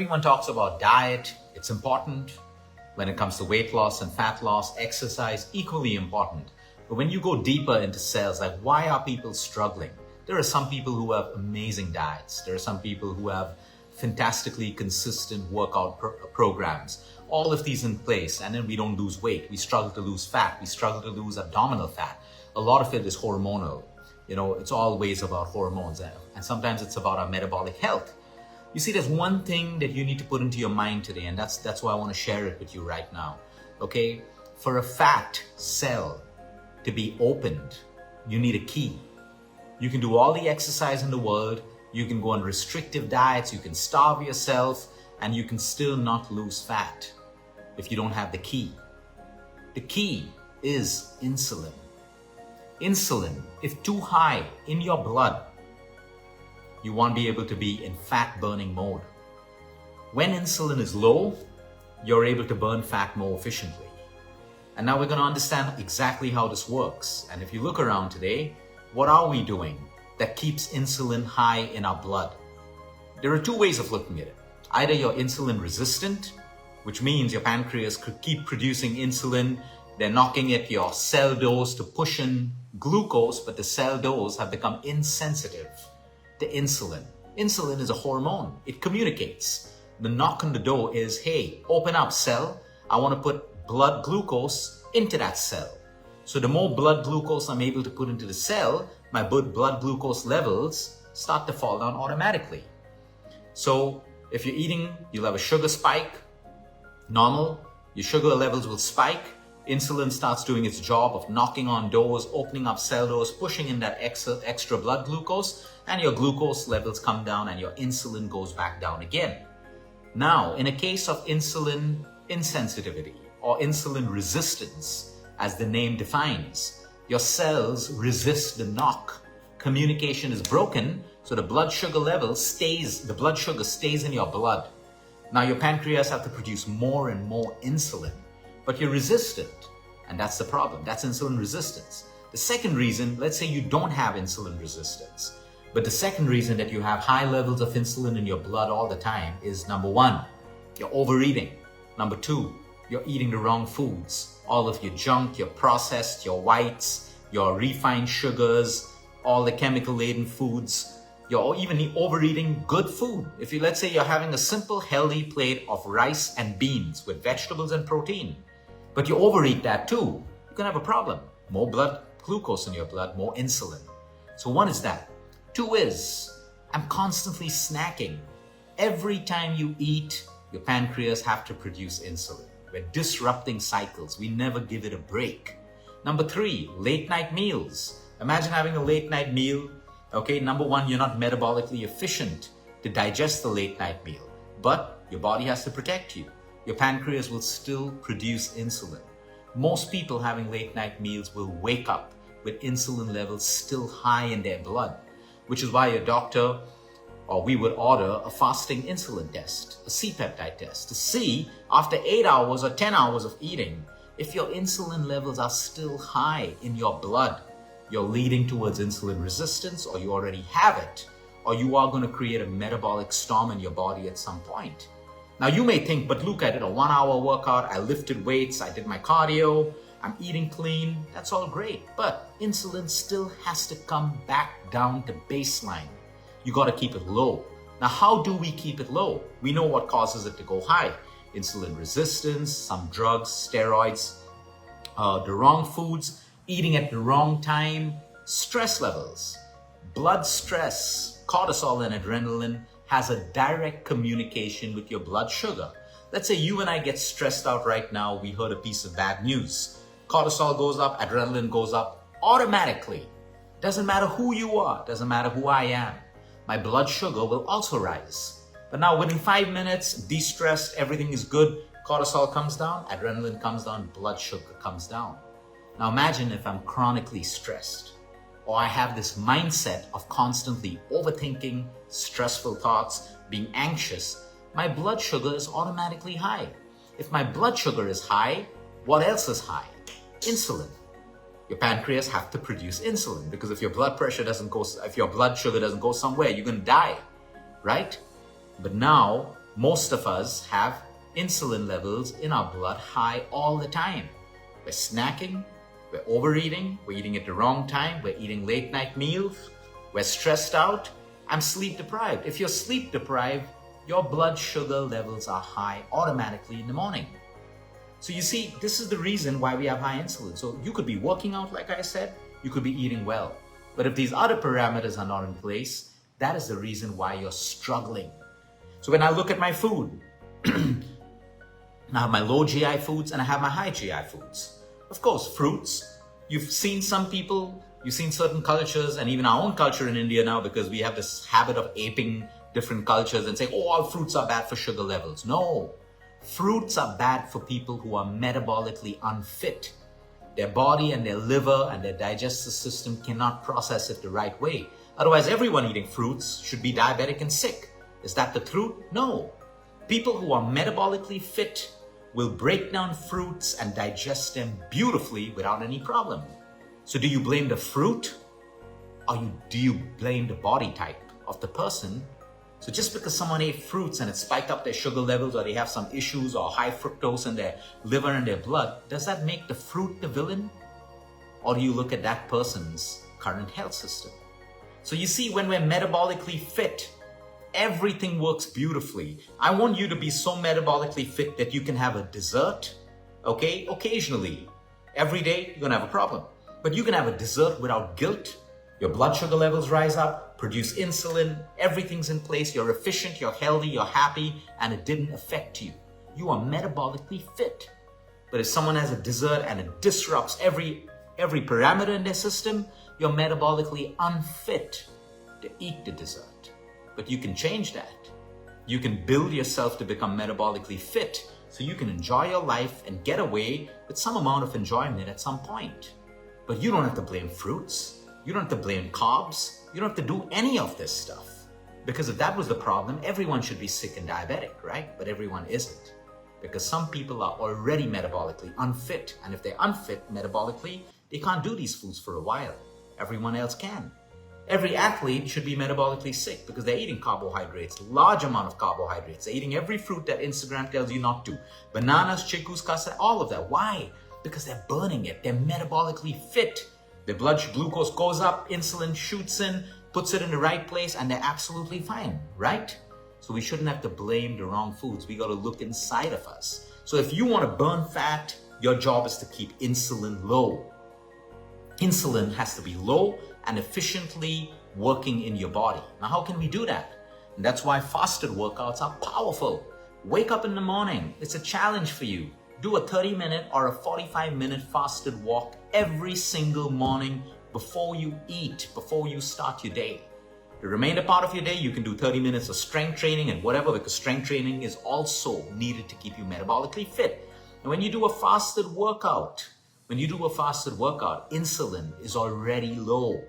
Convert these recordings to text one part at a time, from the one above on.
Everyone talks about diet, it's important. When it comes to weight loss and fat loss, exercise, equally important. But when you go deeper into cells, like why are people struggling? There are some people who have amazing diets. There are some people who have fantastically consistent workout programs. All of these in place, and then we don't lose weight. We struggle to lose fat. We struggle to lose abdominal fat. A lot of it is hormonal. It's always about hormones, and sometimes it's about our metabolic health. You see, there's one thing that you need to put into your mind today, and that's why I want to share it with you right now. Okay? For a fat cell to be opened, you need a key. You can do all the exercise in the world, you can go on restrictive diets, you can starve yourself, and you can still not lose fat if you don't have the key. The key is insulin. Insulin, if too high in your blood, you won't be able to be in fat burning mode. When insulin is low, you're able to burn fat more efficiently. And now we're going to understand exactly how this works. And if you look around today, what are we doing that keeps insulin high in our blood? There are two ways of looking at it. Either you're insulin resistant, which means your pancreas could keep producing insulin. They're knocking at your cell doors to push in glucose, but the cell doors have become insensitive to insulin. Insulin is a hormone. It communicates. The knock on the door is, hey, open up cell. I want to put blood glucose into that cell. So the more blood glucose I'm able to put into the cell, my blood glucose levels start to fall down automatically. So if you're eating, you'll have a sugar spike. Normal, your sugar levels will spike. Insulin starts doing its job of knocking on doors, opening up cell doors, pushing in that extra blood glucose, and your glucose levels come down and your insulin goes back down again. Now, in a case of insulin insensitivity or insulin resistance, as the name defines, your cells resist the knock. Communication is broken, so the blood sugar stays in your blood. Now your pancreas have to produce more and more insulin, but you're resistant, and that's the problem. That's insulin resistance. The second reason, let's say you don't have insulin resistance, but the second reason that you have high levels of insulin in your blood all the time is number one, you're overeating. Number two, you're eating the wrong foods. All of your junk, your processed, your whites, your refined sugars, all the chemical-laden foods. You're even overeating good food. Let's say you're having a simple, healthy plate of rice and beans with vegetables and protein, but you overeat that too, you can have a problem. More blood glucose in your blood, more insulin. So one is that. Two is, I'm constantly snacking. Every time you eat, your pancreas have to produce insulin. We're disrupting cycles. We never give it a break. Number three, late night meals. Imagine having a late night meal. Okay, number one, you're not metabolically efficient to digest the late night meal, but your body has to protect you. Your pancreas will still produce insulin. Most people having late night meals will wake up with insulin levels still high in their blood, which is why your doctor or we would order a fasting insulin test, a C-peptide test, to see after 8 hours or 10 hours of eating, if your insulin levels are still high in your blood, you're leading towards insulin resistance, or you already have it, or you are going to create a metabolic storm in your body at some point. Now you may think, but look, I did a 1 hour workout, I lifted weights, I did my cardio, I'm eating clean, that's all great, but insulin still has to come back down to baseline. You got to keep it low. Now, how do we keep it low? We know what causes it to go high. Insulin resistance, some drugs, steroids, the wrong foods, eating at the wrong time, stress levels. Blood stress, cortisol and adrenaline has a direct communication with your blood sugar. Let's say you and I get stressed out right now. We heard a piece of bad news. Cortisol goes up, adrenaline goes up automatically. Doesn't matter who you are, doesn't matter who I am. My blood sugar will also rise. But now within 5 minutes, de-stressed, everything is good, cortisol comes down, adrenaline comes down, blood sugar comes down. Now imagine if I'm chronically stressed, or I have this mindset of constantly overthinking, stressful thoughts, being anxious, my blood sugar is automatically high. If my blood sugar is high, what else is high? Insulin. Your pancreas have to produce insulin, because if your blood sugar doesn't go somewhere, you're going to die, right? But now Most of us have insulin levels in our blood high all the time. We're snacking, we're overeating, we're eating at the wrong time, we're eating late night meals, we're stressed out, I'm sleep deprived. If you're sleep deprived, your blood sugar levels are high automatically in the morning. So you see, this is the reason why we have high insulin. So you could be working out, like I said, you could be eating well. But if these other parameters are not in place, that is the reason why you're struggling. So when I look at my food, I have my low GI foods and I have my high GI foods. Of course, fruits. You've seen some people, you've seen certain cultures, and even our own culture in India now, because we have this habit of aping different cultures and saying, oh, all fruits are bad for sugar levels. No, fruits are bad for people who are metabolically unfit. Their body and their liver and their digestive system cannot process it the right way. Otherwise, everyone eating fruits should be diabetic and sick. Is that the truth? No. People who are metabolically fit will break down fruits and digest them beautifully without any problem. So do you blame the fruit, or do you blame the body type of the person? So just because someone ate fruits and it spiked up their sugar levels, or they have some issues or high fructose in their liver and their blood, does that make the fruit the villain? Or do you look at that person's current health system? So you see, when we're metabolically fit, everything works beautifully. I want you to be so metabolically fit that you can have a dessert, okay? Occasionally. Every day, you're gonna have a problem. But you can have a dessert without guilt. Your blood sugar levels rise up, produce insulin, everything's in place, you're efficient, you're healthy, you're happy, and it didn't affect you. You are metabolically fit. But if someone has a dessert and it disrupts every parameter in their system, you're metabolically unfit to eat the dessert. But you can change that. You can build yourself to become metabolically fit so you can enjoy your life and get away with some amount of enjoyment at some point. But you don't have to blame fruits. You don't have to blame carbs. You don't have to do any of this stuff. Because if that was the problem, everyone should be sick and diabetic, right? But everyone isn't. Because some people are already metabolically unfit. And if they're unfit metabolically, they can't do these foods for a while. Everyone else can. Every athlete should be metabolically sick because they're eating carbohydrates, large amount of carbohydrates. They're eating every fruit that Instagram tells you not to. Bananas, chicus, casa, all of that. Why? Because they're burning it. They're metabolically fit. Their blood glucose goes up, insulin shoots in, puts it in the right place, and they're absolutely fine, right? So we shouldn't have to blame the wrong foods. We got to look inside of us. So if you want to burn fat, your job is to keep insulin low. Insulin has to be low and efficiently working in your body. Now, how can we do that? And that's why fasted workouts are powerful. Wake up in the morning. It's a challenge for you. Do a 30-minute or a 45-minute fasted walk every single morning before you eat, before you start your day. The remainder part of your day, you can do 30 minutes of strength training and whatever, because strength training is also needed to keep you metabolically fit. And when you do a fasted workout, insulin is already low.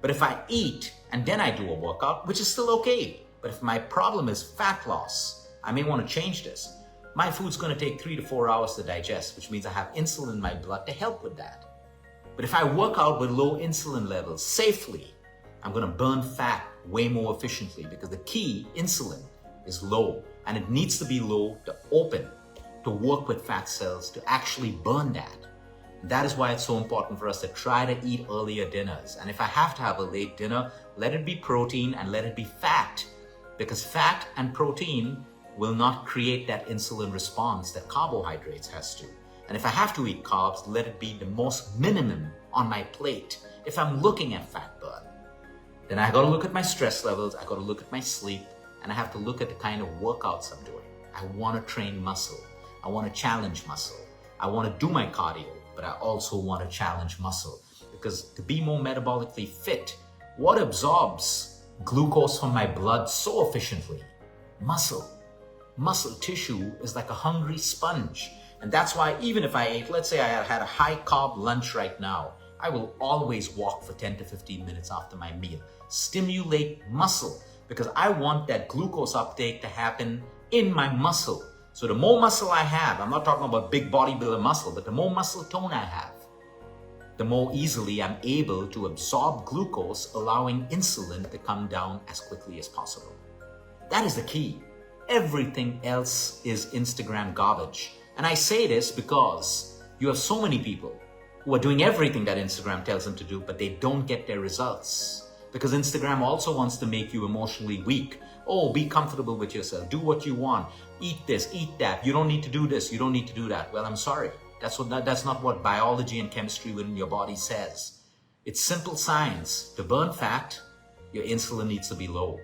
But if I eat and then I do a workout, which is still okay, but if my problem is fat loss, I may want to change this. My food's going to take 3 to 4 hours to digest, which means I have insulin in my blood to help with that. But if I work out with low insulin levels safely, I'm going to burn fat way more efficiently, because the key, insulin, is low, and it needs to be low to open, to work with fat cells, to actually burn that. That is why it's so important for us to try to eat earlier dinners. And if I have to have a late dinner, let it be protein and let it be fat, because fat and protein will not create that insulin response that carbohydrates has to. And if I have to eat carbs, let it be the most minimum on my plate if I'm looking at fat burn. Then I got to look at my stress levels, I got to look at my sleep, and I have to look at the kind of workouts I'm doing. I want to train muscle. I want to challenge muscle. I want to do my cardio, but I also want to challenge muscle. Because to be more metabolically fit, what absorbs glucose from my blood so efficiently? Muscle. Muscle tissue is like a hungry sponge. And that's why even if I ate, let's say I had a high carb lunch right now, I will always walk for 10 to 15 minutes after my meal. Stimulate muscle, because I want that glucose uptake to happen in my muscle. So the more muscle I have, I'm not talking about big bodybuilder muscle, but the more muscle tone I have, the more easily I'm able to absorb glucose, allowing insulin to come down as quickly as possible. That is the key. Everything else is Instagram garbage. And I say this because you have so many people who are doing everything that Instagram tells them to do, but they don't get their results. Because Instagram also wants to make you emotionally weak. Oh, be comfortable with yourself. Do what you want. Eat this, eat that. You don't need to do this. You don't need to do that. Well, I'm sorry. That's not what biology and chemistry within your body says. It's simple science. To burn fat, your insulin needs to be low.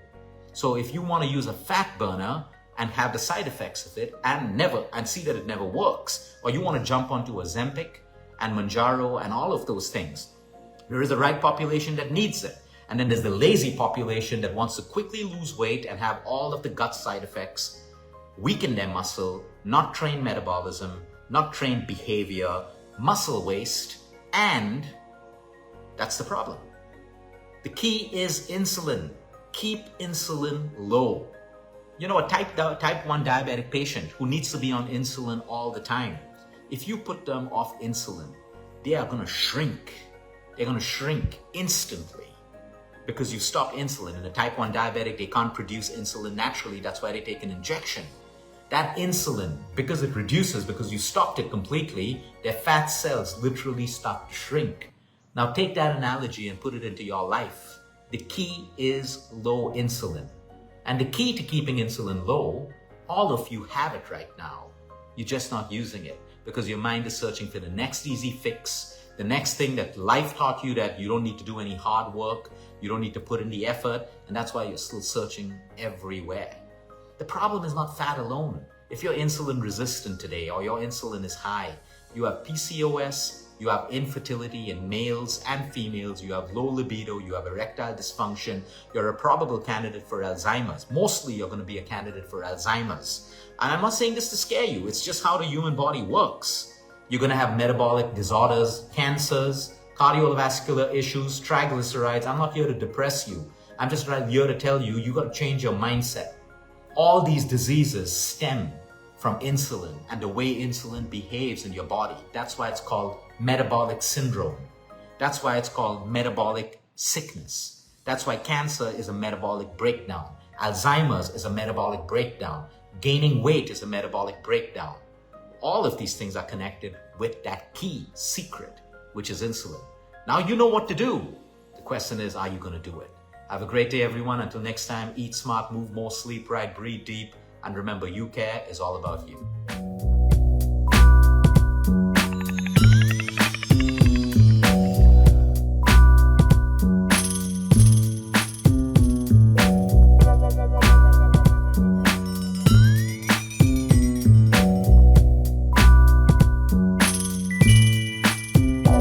So if you want to use a fat burner and have the side effects of it and see that it never works, or you want to jump onto Ozempic and Manjaro and all of those things, there is a right population that needs it. And then there's the lazy population that wants to quickly lose weight and have all of the gut side effects, weaken their muscle, not train metabolism, not train behavior, muscle waste, and that's the problem. The key is insulin. Keep insulin low. You know, a type 1 diabetic patient who needs to be on insulin all the time, if you put them off insulin, they are going to shrink. They're going to shrink instantly because you stop insulin. In a type 1 diabetic, they can't produce insulin naturally. That's why they take an injection. That insulin, because it reduces, because you stopped it completely, their fat cells literally start to shrink. Now take that analogy and put it into your life. The key is low insulin. And the key to keeping insulin low, all of you have it right now. You're just not using it because your mind is searching for the next easy fix, the next thing that life taught you that you don't need to do any hard work, you don't need to put in the effort, and that's why you're still searching everywhere. The problem is not fat alone. If you're insulin resistant today or your insulin is high, you have PCOS, you have infertility in males and females, you have low libido, you have erectile dysfunction, you're a probable candidate for Alzheimer's. Mostly you're going to be a candidate for Alzheimer's. And I'm not saying this to scare you, it's just how the human body works. You're going to have metabolic disorders, cancers, cardiovascular issues, triglycerides. I'm not here to depress you. I'm just here to tell you, you got to change your mindset. All these diseases stem from insulin and the way insulin behaves in your body. That's why it's called metabolic syndrome. That's why it's called metabolic sickness. That's why cancer is a metabolic breakdown. Alzheimer's is a metabolic breakdown. Gaining weight is a metabolic breakdown. All of these things are connected with that key secret, which is insulin. Now you know what to do. The question is, are you going to do it? Have a great day, everyone. Until next time, eat smart, move more, sleep right, breathe deep. And remember, you care is all about you.